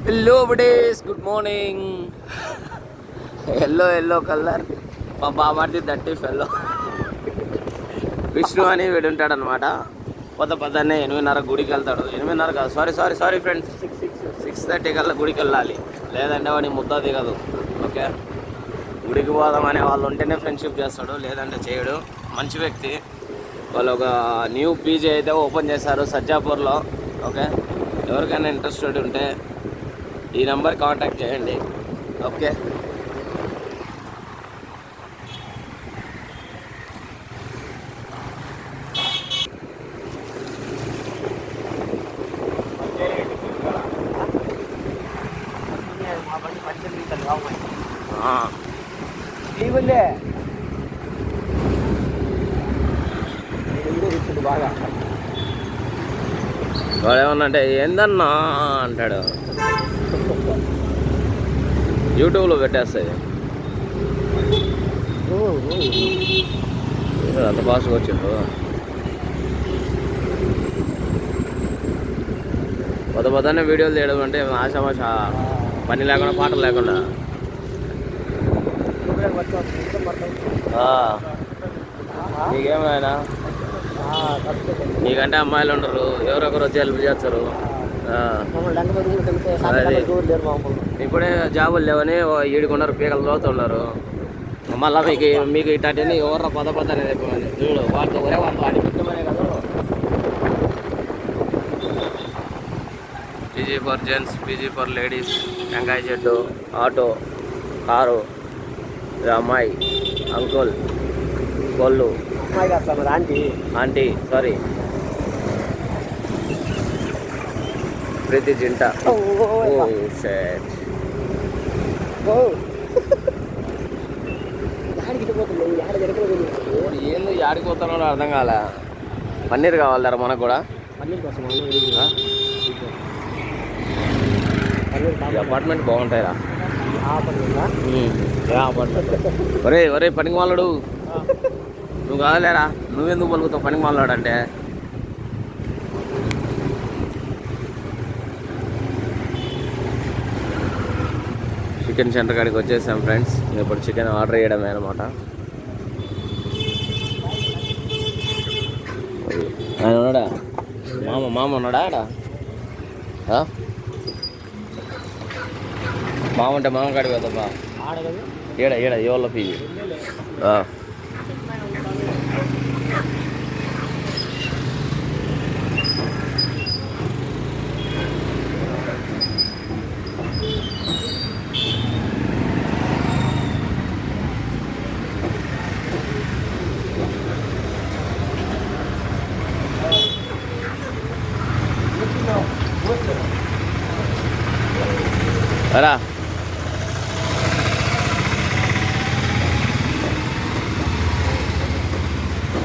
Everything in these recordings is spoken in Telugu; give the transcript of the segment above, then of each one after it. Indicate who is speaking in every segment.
Speaker 1: Hello buddies, good morning. Yellow colour మా బాబాది దట్టి ఫెల్లో విష్ణు అని వీడు ఉంటాడు అనమాట. పొద్దున్నే 8:30 గుడికి వెళ్తాడు. 8:30 కాదు, సారీ ఫ్రెండ్స్, 6:30 కల్లా గుడికి వెళ్ళాలి, లేదంటే వాడి ముద్ద దిగదు. ఓకే, గుడికి పోదాం అనే వాళ్ళు ఉంటేనే ఫ్రెండ్షిప్ చేస్తాడు, లేదంటే చేయడు. మంచి వ్యక్తి. వాళ్ళు ఒక న్యూ పీజీ అయితే ఓపెన్ చేశారు సజ్జాపూర్లో. ఓకే, ఎవరికైనా ఇంట్రెస్టెడ్ ఉంటే ఈ నెంబర్ కాంటాక్ట్ చేయండి. ఓకే, బాగా వాడు ఏమన్నా అంటే ఏందన్నా అంటాడు, యూట్యూబ్లో పెట్టేస్తాయి. అంత ఫాస్ట్గా వచ్చిండు. పొద్దున్నే వీడియోలు తీయడం అంటే ఆశామాష పని లేకుండా, పాటలు లేకుండా. నీకేమైనా నీకంటే అమ్మాయిలు ఉండరు, ఎవరొకరు వచ్చి హెల్ప్ చేస్తారు. ఇప్పుడే జాబులు లేవని 7 పీకలు చదువుతున్నారు. మళ్ళీ మీకు ఇట్లాంటివన్నీ ఎవరు పద అనేది అయిపోయింది. చూడు, వాళ్ళతో అడిగిద్దమనే కదా. PG for gents, PG for ladies, టెంకాయ చెట్టు, ఆటో, కారు, అమ్మాయి, అంకుల్, కోళ్ళు, ఆంటీ సారీ, ప్రీతి జింట. ఏంది యాడికి పోతున్నాడో అర్థం కాలే. పన్నీర్ కావాలి మనకు కూడా. అపార్ట్మెంట్ బాగుంటాయిరా. ఒరే పనికి వాళ్ళడు నువ్వు కాదులేరా, నువ్వెందుకు పలుకుతావు పనికి మాట్లాడంటే. చికెన్ సెంటర్ కాడికి వచ్చేసాం ఫ్రెండ్స్. ఇప్పుడు చికెన్ ఆర్డర్ చేయడమే అనమాట. ఆయన ఉన్నాడా? మామ ఉన్నాడా? మామ అంటే మామ కాడికి వద్దబ్బా. ఏడ ఎవరి ఫీజు రా.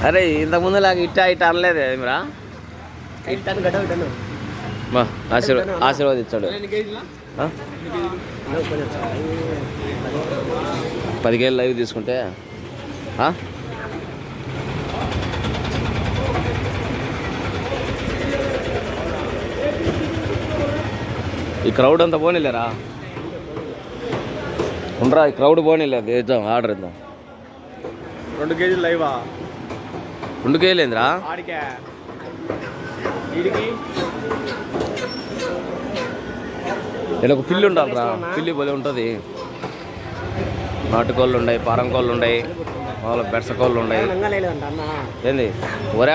Speaker 1: అరే ఇంతకుముందు లాగా ఇట్ట అనలేదే ఏమిరా. ఆశీర్వాదించాడు. 10 కేజీలు లైవ్ తీసుకుంటే ఈ క్రౌడ్ అంతా పోనీలేరా. ఉండరా, ఈ క్రౌడ్ పోనీలేదు. వేద్దాం, ఆర్డర్ ఇద్దాం.
Speaker 2: 2 కేజీలు లైవా?
Speaker 1: 2 కేజీలు ఏందిరా? నేను ఒక పిల్లి ఉండాలిరా. పిల్లి భలే ఉంటుంది. నాటుకోళ్ళు ఉన్నాయి, పారం కోళ్ళు ఉన్నాయి, బెడస కోళ్ళు ఉన్నాయి. ఏంది ఒరే